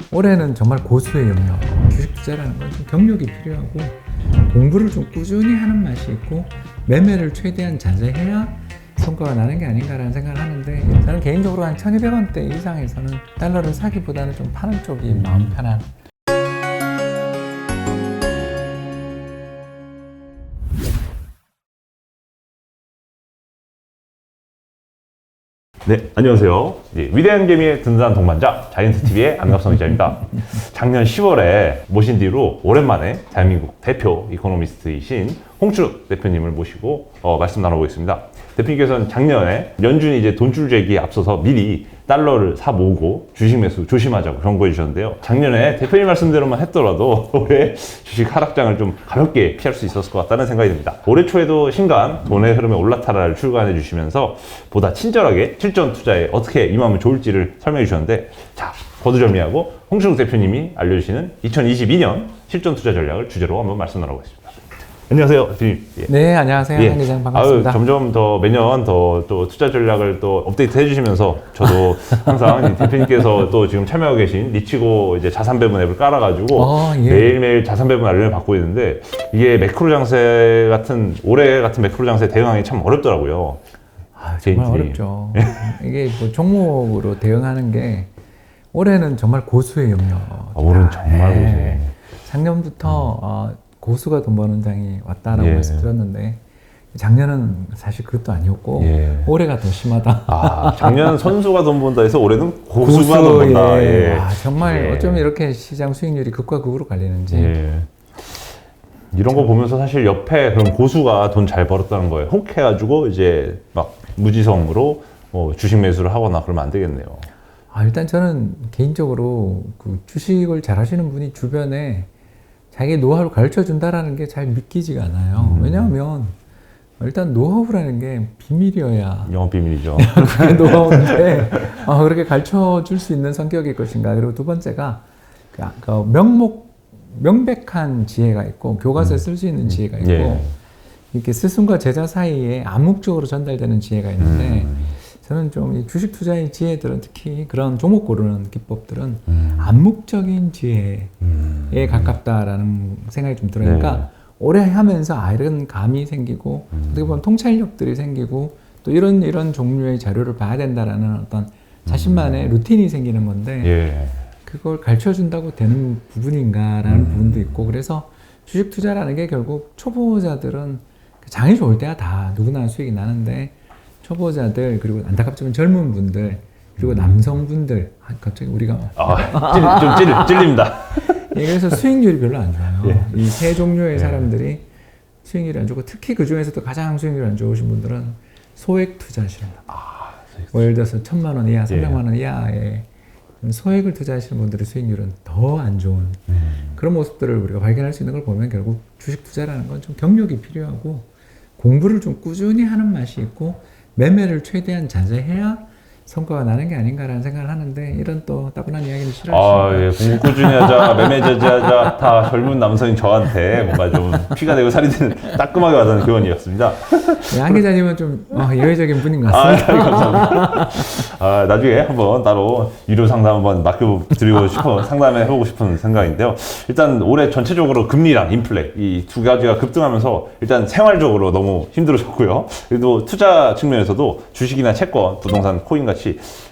올해는 정말 고수의 영역, 주식 투자라는 건 좀 경력이 필요하고 공부를 좀 꾸준히 하는 맛이 있고 매매를 최대한 자제해야 성과가 나는 게 아닌가라는 생각을 하는데, 저는 개인적으로 한 1200원대 이상에서는 달러를 사기보다는 좀 파는 쪽이 마음 편한. 네, 안녕하세요. 위대한 개미의 든든한 동반자 자이언트TV의 안갑성 기자입니다. 작년 10월에 모신 뒤로 오랜만에 대한민국 대표 이코노미스트이신 홍춘욱 대표님을 모시고 말씀 나눠보겠습니다. 대표님께서는 작년에 연준이 이제 돈줄 재기에 앞서서 미리 달러를 사 모으고 주식 매수 조심하자고 경고해 주셨는데요. 작년에 대표님 말씀대로만 했더라도 올해 주식 하락장을 좀 가볍게 피할 수 있었을 것 같다는 생각이 듭니다. 올해 초에도 신간 돈의 흐름에 올라타라를 출간해 주시면서 보다 친절하게 실전 투자에 어떻게 임하면 좋을지를 설명해 주셨는데, 자, 거두절미하고 홍춘욱 대표님이 알려주시는 2022년 실전 투자 전략을 주제로 한번 말씀 나눠보겠습니다. 안녕하세요, 대표님. 예. 네, 안녕하세요. 한 기자님 반갑습니다. 점점 더 매년 더 또 투자 전략을 또 업데이트 해주시면서 저도 항상 대표님께서 또 지금 참여하고 계신 니치고 이제 자산 배분 앱을 깔아가지고 예. 매일매일 자산 배분 알림을 받고 있는데, 이게 매크로 장세 같은 올해 같은 매크로 장세 대응하기 참 어렵더라고요. 정말 어렵죠. 이게 뭐 종목으로 대응하는 게 올해는 정말 고수의 영역. 올해는 정말 고수예요. 작년부터 고수가 돈 버는 장이 왔다라고 말씀드렸는데, 작년은 사실 그것도 아니었고 올해가 더 심하다. 작년은 선수가 돈 번다 해서 올해는 고수가 돈 번다. 정말 어쩌면 이렇게 시장 수익률이 극과 극으로 갈리는지. 이런 거 보면서 사실 옆에 그런 고수가 돈 잘 벌었다는 거에 혹해가지고 이제 막 무지성으로 주식 매수를 하거나 그러면 안 되겠네요. 일단 저는 개인적으로 그 주식을 잘 하시는 분이 주변에 자기 노하우를 가르쳐 준다라는 게 잘 믿기지가 않아요. 왜냐하면 일단 노하우라는 게 비밀이어야 영업 비밀이죠. 그게 노하우인데 그렇게 가르쳐 줄 수 있는 성격일 것인가. 그리고 두 번째가 명백한 지혜가 있고 교과서에 쓸 수 있는 지혜가 있고 이렇게 스승과 제자 사이에 암묵적으로 전달되는 지혜가 있는데, 저는 좀 이 주식 투자의 지혜들은, 특히 그런 종목 고르는 기법들은 암묵적인 지혜에 가깝다라는 생각이 좀 들어요. 그러니까 오래 하면서 이런 감이 생기고 어떻게 보면 통찰력들이 생기고 또 이런 종류의 자료를 봐야 된다라는 어떤 자신만의 루틴이 생기는 건데 그걸 가르쳐 준다고 되는 부분인가라는 부분도 있고, 그래서 주식 투자라는 게 결국 초보자들은 장이 좋을 때야 다 누구나 수익이 나는데, 초보자들 그리고 안타깝지만 젊은 분들 그리고 남성분들 갑자기 우리가 좀 찔립니다. 그래서 수익률이 별로 안 좋아요. 이 세 종류의 사람들이 수익률이 안 좋고, 특히 그 중에서도 가장 수익률이 안 좋으신 분들은 소액 투자하시는 분들. 예를 들어서 1000만 원 이하, 300만 원 이하의 소액을 투자하시는 분들의 수익률은 더 안 좋은 그런 모습들을 우리가 발견할 수 있는 걸 보면, 결국 주식 투자라는 건 좀 경력이 필요하고 공부를 좀 꾸준히 하는 맛이 있고 매매를 최대한 자제해야 성과가 나는 게 아닌가라는 생각을 하는데, 이런 또 따분한 이야기는 싫어하시니까. 공부 꾸준히 하자, 매매 자제하자, 다 젊은 남성인 저한테 뭔가 좀 피가 되고 살이 되는 따끔하게 와닿는 교훈이었습니다. 한 기자님은 좀 예외적인 분인 것 같습니다. 감사합니다. 나중에 한번 따로 유료 상담 한번 맡겨드리고 싶은, 상담해보고 싶은 생각인데요. 일단 올해 전체적으로 금리랑 인플레 이 두 가지가 급등하면서 일단 생활적으로 너무 힘들어졌고요. 그리고 투자 측면에서도 주식이나 채권, 부동산, 코인 같이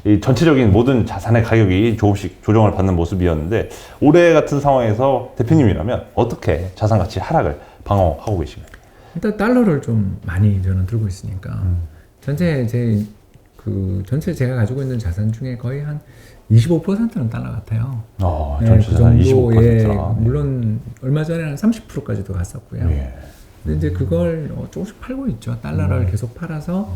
이 전체적인 모든 자산의 가격이 조금씩 조정을 받는 모습이었는데, 올해 같은 상황에서 대표님이라면 어떻게 자산 가치 하락을 방어하고 계신가요? 일단 달러를 좀 많이 저는 들고 있으니까 전체 제가 가지고 있는 자산 중에 거의 한 25%는 달러 같아요. 전체 자산 25%. 물론 얼마 전에는 30%까지도 갔었고요. 근데 이제 그걸 조금씩 팔고 있죠. 달러를 계속 팔아서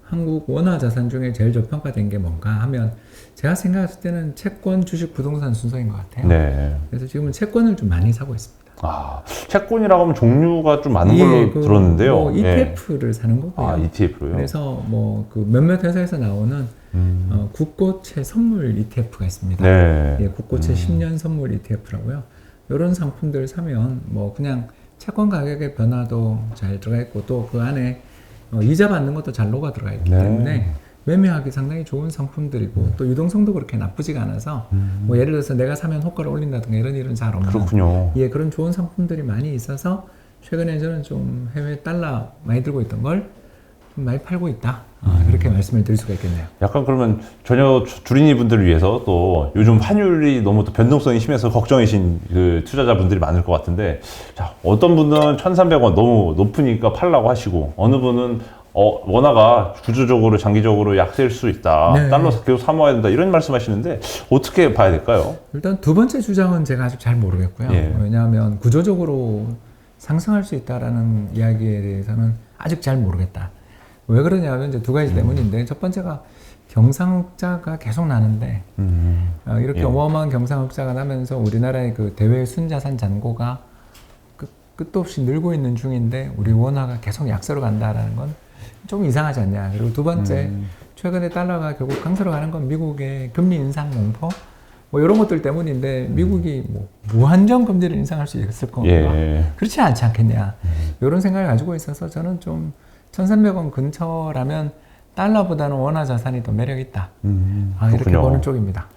한국 원화 자산 중에 제일 저평가된 게 뭔가 하면, 제가 생각했을 때는 채권, 주식, 부동산 순서인 것 같아요. 그래서 지금은 채권을 좀 많이 사고 있습니다. 채권이라고 하면 종류가 좀 많은 걸로 들었는데요. ETF를 사는 거고요. ETF로요? 그래서 그 몇몇 회사에서 나오는 국고채 선물 ETF가 있습니다. 국고채 10년 선물 ETF라고요. 이런 상품들 사면 그냥 채권 가격의 변화도 잘 들어가 있고, 또 그 안에 이자 받는 것도 잘 녹아 들어가 있기 때문에 매매하기 상당히 좋은 상품들이고 또 유동성도 그렇게 나쁘지가 않아서 뭐 예를 들어서 내가 사면 호가를 올린다든가 이런 일은 잘 없는 그렇군요. 예, 그런 좋은 상품들이 많이 있어서 최근에 저는 좀 해외 달러 많이 들고 있던 걸 좀 많이 팔고 있다. 그렇게 말씀을 드릴 수가 있겠네요. 약간 그러면 전혀 주린이 분들을 위해서 또 요즘 환율이 너무 또 변동성이 심해서 걱정이신 그 투자자분들이 많을 것 같은데, 자, 어떤 분은 1,300원 너무 높으니까 팔라고 하시고, 어느 분은 원화가 구조적으로 장기적으로 약세일 수 있다. 네. 달러 계속 사 모아야 된다. 이런 말씀하시는데 어떻게 봐야 될까요? 일단 두 번째 주장은 제가 아직 잘 모르겠고요. 예. 왜냐하면 구조적으로 상승할 수 있다라는 이야기에 대해서는 아직 잘 모르겠다. 왜 그러냐면 이제 두 가지 때문인데, 첫 번째가 경상흑자가 계속 나는데 이렇게 예. 어마어마한 경상흑자가 나면서 우리나라의 그 대외 순자산 잔고가 끝도 없이 늘고 있는 중인데 우리 원화가 계속 약세로 간다라는 건 좀 이상하지 않냐. 그리고 두 번째, 최근에 달러가 결국 강세로 가는 건 미국의 금리 인상 공포 뭐 이런 것들 때문인데, 미국이 뭐 무한정 금리를 인상할 수 있을 건가? 예. 그렇지 않지 않겠냐. 이런 생각을 가지고 있어서 저는 좀 1,300원 근처라면 달러보다는 원화 자산이 더 매력 있다. 이렇게 그렇군요. 보는 쪽입니다.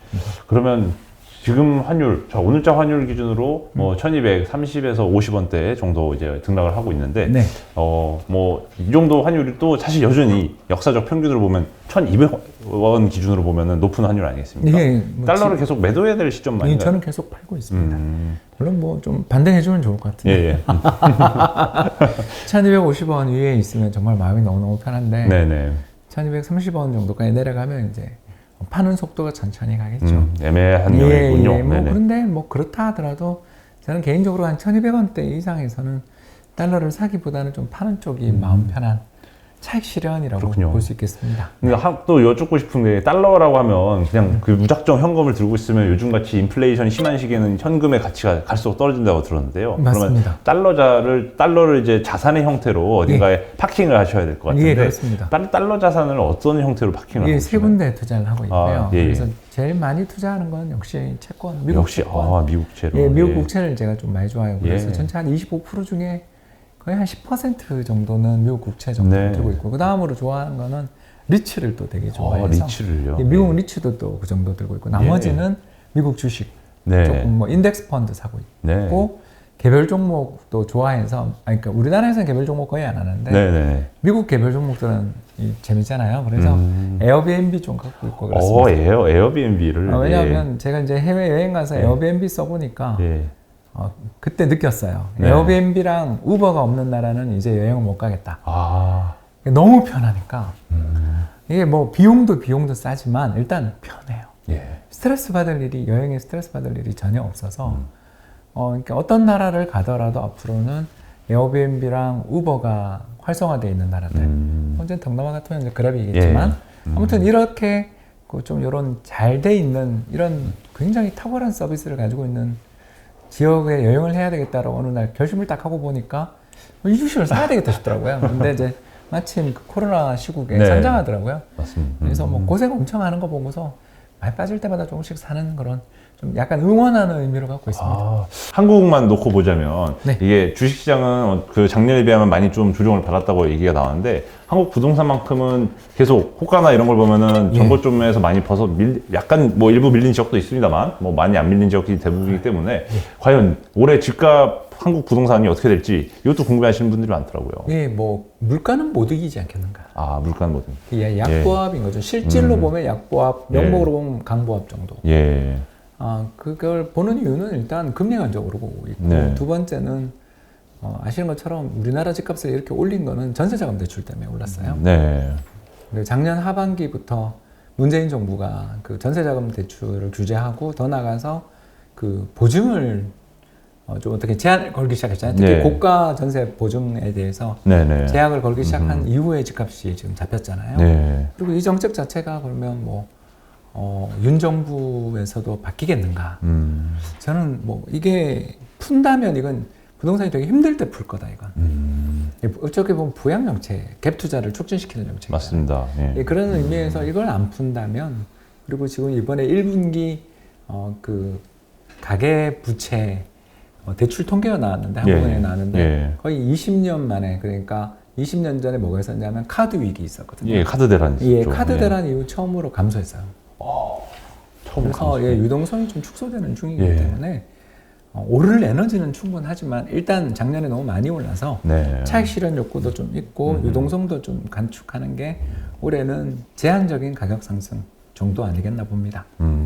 그러면 지금 환율, 자, 오늘자 환율 기준으로 뭐 1230에서 50원대 정도 이제 등락을 하고 있는데, 네. 뭐 이 정도 환율이 또 사실 여전히 역사적 평균으로 보면 1200원 기준으로 보면은 높은 환율 아니겠습니까? 예, 뭐 달러를 계속 매도해야 될 시점만인가요? 저는 계속 팔고 있습니다. 물론 뭐 좀 반등해주면 좋을 것 같은데. 예. 1250원 위에 있으면 정말 마음이 너무너무 편한데, 네네. 1230원 정도까지 내려가면 이제 파는 속도가 천천히 가겠죠. 애매한 영역이군요. 뭐 네네. 그런데 뭐 그렇다 하더라도 저는 개인적으로 한 1200원대 이상에서는 달러를 사기보다는 좀 파는 쪽이 마음 편한 차익 실현이라고 그렇군요. 볼 수 있겠습니다. 근데 또 여쭙고 싶은 게, 달러라고 하면 그냥 그 무작정 현금을 들고 있으면 요즘같이 인플레이션이 심한 시기에는 현금의 가치가 갈수록 떨어진다고 들었는데요. 맞습니다. 그러면 달러를 이제 자산의 형태로 어딘가에 파킹을 하셔야 될 것 같은데, 예, 그렇습니다. 달러 자산을 어떤 형태로 파킹을 하고 이게 세 계시나요? 군데 투자를 하고 있고요. 예. 그래서 제일 많이 투자하는 건 역시 채권, 미국 역시 채권. 미국채로. 예, 미국 국채를 제가 좀 많이 좋아해요. 그래서 예. 전체 한 25% 중에 거의 한 10% 정도는 미국 국채 정도 네. 들고 있고, 그 다음으로 좋아하는 거는 리츠를 또 되게 좋아해서 리츠를요. 예, 미국 리츠도 또 그 정도 들고 있고, 나머지는 미국 주식, 네. 조금 뭐 인덱스 펀드 사고 네. 있고, 개별 종목도 좋아해서, 그러니까 우리나라에서는 개별 종목 거의 안 하는데 네네. 미국 개별 종목들은 재밌잖아요. 그래서 에어비앤비 좀 갖고 있고 그렇습니다. 에어비앤비를. 왜냐하면 제가 이제 해외 여행 가서 에어비앤비 써보니까 예. 그때 느꼈어요. 네. 에어비앤비랑 우버가 없는 나라는 이제 여행을 못 가겠다. 아. 너무 편하니까. 이게 뭐 비용도 싸지만 일단 편해요. 예. 여행에 스트레스 받을 일이 전혀 없어서, 그러니까 어떤 나라를 가더라도 앞으로는 에어비앤비랑 우버가 활성화되어 있는 나라들. 현재 동남아 같으면 이제 그랩이겠지만, 아무튼 이렇게 좀 이런 잘 돼 있는 이런 굉장히 탁월한 서비스를 가지고 있는 지역에 여행을 해야 되겠다라고 어느 날 결심을 딱 하고 보니까 이 주식을 사야 되겠다 싶더라고요. 근데 이제 마침 그 코로나 시국에 네. 상장하더라고요. 맞습니다. 그래서 뭐 고생 엄청 하는 거 보고서 많이 빠질 때마다 조금씩 사는 그런 좀 약간 응원하는 의미로 갖고 있습니다. 한국만 놓고 보자면 네. 이게 주식시장은 그 작년에 비하면 많이 좀 조정을 받았다고 얘기가 나왔는데, 한국 부동산만큼은 계속 호가나 이런 걸 보면은 정고점에서 많이 약간 뭐 일부 밀린 지역도 있습니다만 뭐 많이 안 밀린 지역이 대부분이기 때문에 과연 올해 집값 한국 부동산이 어떻게 될지 이것도 궁금해하시는 분들이 많더라고요. 예, 뭐 물가는 못 이기지 않겠는가. 물가는 뭐든. 예, 약보합인 거죠. 실질로 보면 약보합, 명목으로 보면 강보합 정도. 예. 그걸 보는 이유는 일단 금리가 먼저 오르고 있고, 네. 두 번째는 아시는 것처럼 우리나라 집값을 이렇게 올린 거는 전세자금 대출 때문에 올랐어요. 네. 그리고 작년 하반기부터 문재인 정부가 그 전세자금 대출을 규제하고 더 나가서 그 보증을 좀 어떻게 제한을 걸기 시작했잖아요. 특히 네. 고가 전세 보증에 대해서 네네. 제약을 걸기 시작한 이후에 집값이 지금 잡혔잖아요. 네. 그리고 이 정책 자체가 그러면 뭐 윤 정부에서도 바뀌겠는가? 저는 뭐 이게 푼다면 이건 부동산이 되게 힘들 때 풀 거다 이건. 어떻게 보면 부양 정책, 갭 투자를 촉진시키는 정책. 맞습니다. 예. 그런 의미에서 이걸 안 푼다면, 그리고 지금 이번에 1분기 그 가계 부채 대출 통계가 나왔는데, 한국은행에 나왔는데 예. 거의 20년 만에, 그러니까 20년 전에 뭐가 있었냐면 카드 위기 있었거든요. 예, 카드 대란 있었죠. 예, 카드 대란 이후 처음으로 감소했어요. 처음 그래서 감소. 예, 유동성이 좀 축소되는 중이기 예. 때문에 오를 에너지는 충분하지만 일단 작년에 너무 많이 올라서 네. 차익 실현 욕구도 좀 있고 유동성도 좀 간축하는 게 올해는 제한적인 가격 상승 정도 아니겠나 봅니다.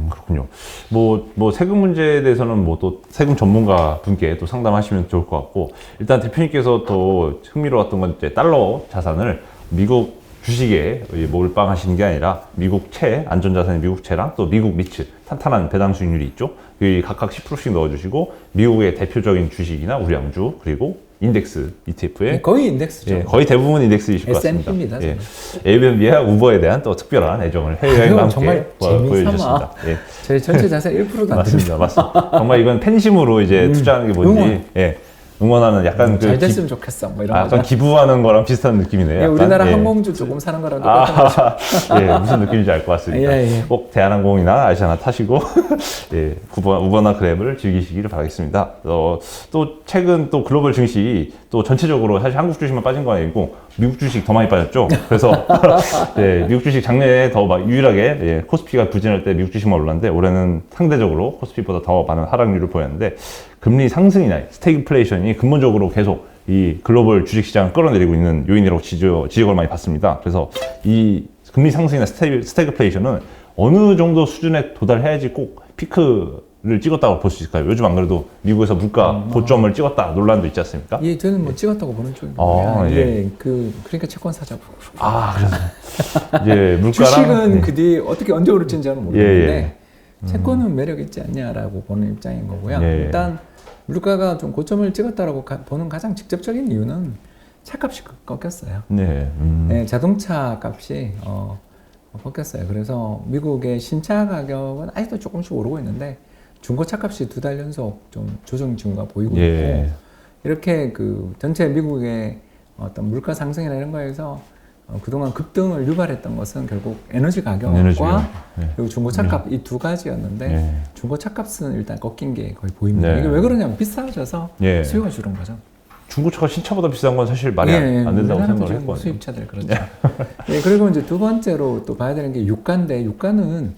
그렇군요. 뭐 세금 문제에 대해서는 뭐 또 세금 전문가 분께 또 상담하시면 좋을 것 같고, 일단 대표님께서 또 흥미로웠던 건 이제 달러 자산을 미국 주식에 몰빵하시는 게 아니라 미국 채, 안전자산의 미국 채랑 또 미국 리츠, 탄탄한 배당 수익률이 있죠. 이 각각 10%씩 넣어주시고 미국의 대표적인 주식이나 우량주 그리고 인덱스 ETF에 거의 인덱스죠. 예, 거의 대부분 인덱스이실 것 같습니다. S&P입니다. 예. 에이비앤비와 우버에 대한 또 특별한 애정을 해외여행과 함께 정말 보여주셨습니다. 예. 제 전체 자산 1%도 안 맞습니다, 됩니다. 맞습니다. 정말 이건 팬심으로 이제 투자하는 게 뭔지 응원하는 약간 잘 그 됐으면 좋겠어. 뭐 이런 약간 거죠. 기부하는 거랑 비슷한 느낌이네요. 예, 약간. 우리나라 예. 항공주 조금 사는 거랑 똑같은 거죠. 예, 무슨 느낌인지 알 것 같습니다. 예, 예. 꼭 대한항공이나 아시아나 타시고 예, 우버나 그랩을 즐기시기를 바라겠습니다. 또 최근 또 글로벌 증시 또 전체적으로 사실 한국 주식만 빠진 거 아니고 미국 주식 더 많이 빠졌죠. 그래서 예, 미국 주식 작년에 더 막 유일하게 예, 코스피가 부진할 때 미국 주식만 올랐는데 올해는 상대적으로 코스피보다 더 많은 하락률을 보였는데, 금리 상승이나 스태그플레이션이 근본적으로 계속 이 글로벌 주식시장을 끌어내리고 있는 요인이라고 지적을 많이 받습니다. 그래서 이 금리 상승이나 스태그플레이션은 어느 정도 수준에 도달해야지 꼭 피크를 찍었다고 볼 수 있을까요? 요즘 안 그래도 미국에서 물가 고점을 찍었다 논란도 있지 않습니까? 예, 저는 뭐 찍었다고 보는 쪽이고요. 아, 예. 예, 그러니까 채권 사자고. 그래서 이제 물가랑 주식은 예. 그 뒤에 어떻게 언제 오를지는 저는 모르겠는데 예, 채권은 매력 있지 않냐라고 보는 입장인 거고요. 예. 일단 물가가 좀 고점을 찍었다라고 보는 가장 직접적인 이유는 차값이 꺾였어요. 네. 네, 자동차 값이 꺾였어요. 그래서 미국의 신차 가격은 아직도 조금씩 오르고 있는데 중고차 값이 2달 연속 좀 조정 징후가 보이고 예. 있고, 이렇게 그 전체 미국의 어떤 물가 상승이나 이런 거에서 그동안 급등을 유발했던 것은 결국 에너지 가격과 에너지요. 예. 그리고 중고차 값 이 두 가지였는데 예. 중고차 값은 일단 꺾인 게 거의 보입니다. 네. 이게 왜 그러냐면 비싸져서 예. 수요가 줄은 거죠. 중고차가 신차보다 비싼 건 사실 말이 안 된다고 생각을 했거든요. 수입차들 그렇죠. 예, 그리고 이제 두 번째로 또 봐야 되는 게 유가인데, 유가는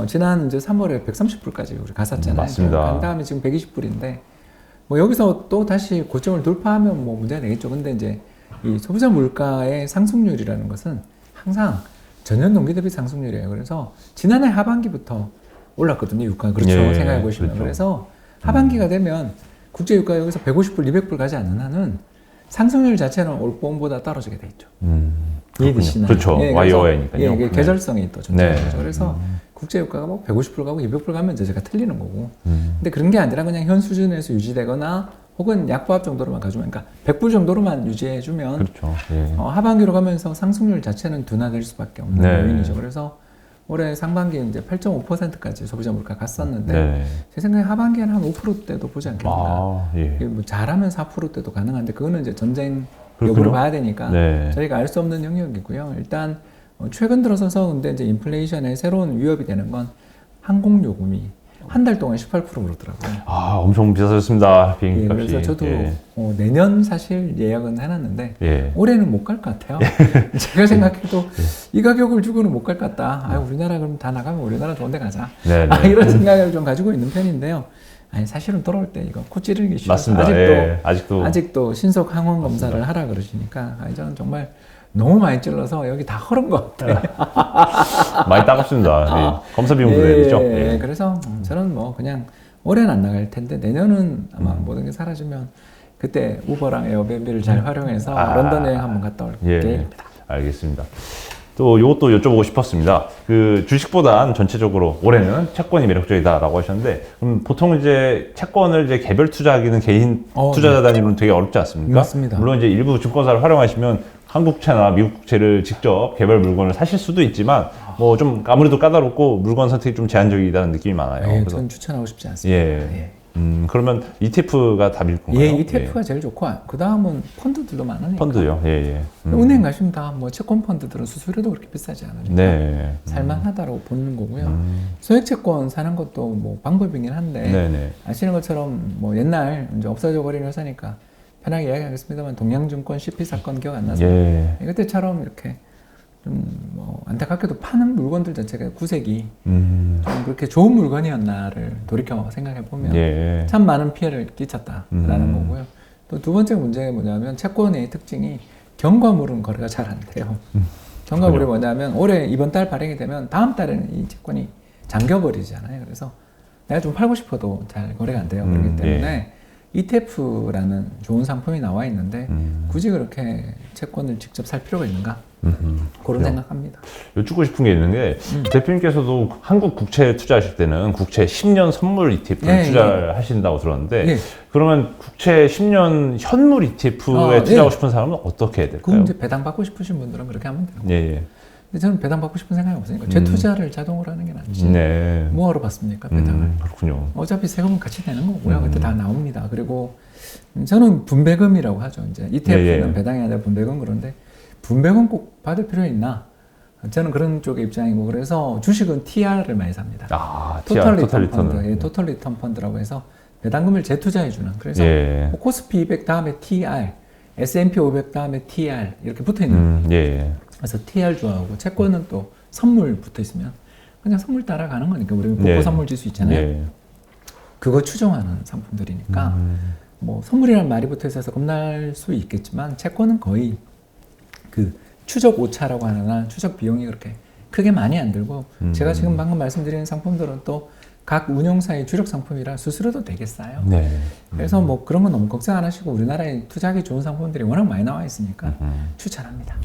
지난 이제 3월에 130불까지 우리 갔었잖아요. 맞습니다. 간 다음에 지금 120불인데 뭐 여기서 또 다시 고점을 돌파하면 뭐 문제가 되겠죠. 근데 이제 이 소비자 물가의 상승률이라는 것은 항상 전년 동기 대비 상승률이에요. 그래서 지난해 하반기부터 올랐거든요. 유가. 그렇죠. 예, 생각해 보시면. 그렇죠. 그래서 하반기가 되면 국제 유가 여기서 150불, 200불 가지 않는 한은 상승률 자체는 올 봄보다 떨어지게 돼 있죠. 이해되시나요? 그렇죠. 예, YOI니까요. 예, 이게 계절성이 또 존재하는 네. 거죠. 그래서 국제 유가가 뭐 150불 가고 200불 가면 이제 제가 틀리는 거고. 근데 그런 게 아니라 그냥 현 수준에서 유지되거나 혹은 약보합 정도로만 가주면, 그러니까 100불 정도로만 유지해주면 그렇죠. 예. 하반기로 가면서 상승률 자체는 둔화될 수밖에 없는 네. 요인이죠. 그래서 올해 상반기에 이제 8.5%까지 소비자 물가 갔었는데 네. 제 생각에 하반기에는 한 5%대도 보지 않겠나. 예. 이게 뭐 잘하면 4%대도 가능한데 그거는 이제 전쟁 그렇군요. 여부를 봐야 되니까 네. 저희가 알 수 없는 영역이고요. 일단 최근 들어서서 근데 이제 인플레이션의 새로운 위협이 되는 건 항공 요금이 한 달 동안 18% 오르더라고요. 엄청 비싸졌습니다. 비행기 예, 값이. 그래서 저도 예. 내년 사실 예약은 해놨는데 예. 올해는 못 갈 것 같아요. 제가 생각해도 이 가격을 주고는 못 갈 것 같다. 우리나라 그럼 다 나가면 우리나라 좋은 데 가자. 네, 이런 생각을 좀 가지고 있는 편인데요. 아니 사실은 돌아올 때 이거 코 찌르는 게 싫어서 맞습니다. 아직도 신속 항원 검사를 하라 그러시니까 저는 정말 너무 많이 찔러서 여기 다 흐른 것 같아요. 많이 따갑습니다. 예. 검사 비용도 내야죠. 예. 그래서 저는 뭐 그냥 올해는 안 나갈 텐데 내년은 아마 모든 게 사라지면 그때 우버랑 에어비앤비를 잘 활용해서 런던 여행 한번 갔다 올 계획입니다. 알겠습니다. 또 이것도 여쭤보고 싶었습니다. 그 주식보단 전체적으로 올해는 채권이 매력적이다라고 하셨는데, 그럼 보통 이제 채권을 이제 개별 투자하기는 개인 투자자 단위로는 되게 어렵지 않습니까? 맞습니다. 물론 이제 일부 증권사를 활용하시면 한국채나 미국채를 직접 개별 물건을 사실 수도 있지만 뭐 좀 아무래도 까다롭고 물건 선택이 좀 제한적이다는 느낌이 많아요. 예, 그래서 저는 추천하고 싶지 않습니다. 예. 그러면 ETF가 답일 건가요? 예, ETF가 제일 좋고 그 다음은 펀드들도 많으니까. 펀드요. 예. 은행 가시면 다 뭐 채권 펀드들은 수수료도 그렇게 비싸지 않으니까 네. 살만하다고 보는 거고요. 소액 채권 사는 것도 뭐 방법이긴 한데 네네. 아시는 것처럼 뭐 옛날 이제 없어져 버린 회사니까 편하게 이야기하겠습니다만 동양증권 CP 사건 기억 안 나세요? 예. 그때처럼 이렇게 좀 뭐 안타깝게도 파는 물건들 자체가 구색이 좀 그렇게 좋은 물건이었나를 돌이켜 생각해 보면 예. 참 많은 피해를 끼쳤다라는 거고요. 또 두 번째 문제가 뭐냐면 채권의 특징이 경과물은 거래가 잘 안 돼요. 경과물이 뭐냐면 올해 이번 달 발행이 되면 다음 달에는 이 채권이 잠겨버리잖아요. 그래서 내가 좀 팔고 싶어도 잘 거래가 안 돼요. 그렇기 때문에 ETF라는 좋은 상품이 나와 있는데 굳이 그렇게 채권을 직접 살 필요가 있는가? 그런 생각합니다. 여쭙고 싶은 게 있는 게 대표님께서도 한국 국채 투자하실 때는 국채 10년 선물 ETF를 투자를 하신다고 들었는데 그러면 국채 10년 현물 ETF에 투자하고 싶은 사람은 어떻게 해야 될까요? 그럼 이제 배당 받고 싶으신 분들은 그렇게 하면 돼요. 예. 근데 저는 배당 받고 싶은 생각이 없으니까 재투자를 자동으로 하는 게 낫지. 뭐하러 받습니까 배당을? 그렇군요. 어차피 세금은 같이 내는 거고요. 그때 다 나옵니다. 그리고 저는 분배금이라고 하죠. 이제 ETF는 배당이 아니라 분배금. 그런데 분배금 꼭 받을 필요 있나? 저는 그런 쪽의 입장이고, 그래서 주식은 TR을 많이 삽니다. 토탈 리턴 펀드, 토탈 리턴 펀드라고 해서 배당금을 재투자해주는. 그래서 뭐 코스피 200 다음에 TR, S&P 500 다음에 TR 이렇게 붙어 있는. 그래서 TR 좋아하고, 채권은 또 선물 붙어 있으면 그냥 선물 따라가는 거니까 우리 복고 선물 지수 있잖아요. 그거 추종하는 상품들이니까 뭐 선물이라는 말이 붙어 있어서 겁날 수 있겠지만 채권은 거의 그 추적 오차라고 하나 추적 비용이 그렇게 크게 많이 안 들고 제가 지금 방금 말씀드리는 상품들은 또 각 운용사의 주력 상품이라 수수료도 되게 싸요. 그래서 뭐 그런 건 너무 걱정 안 하시고 우리나라에 투자하기 좋은 상품들이 워낙 많이 나와 있으니까 추천합니다.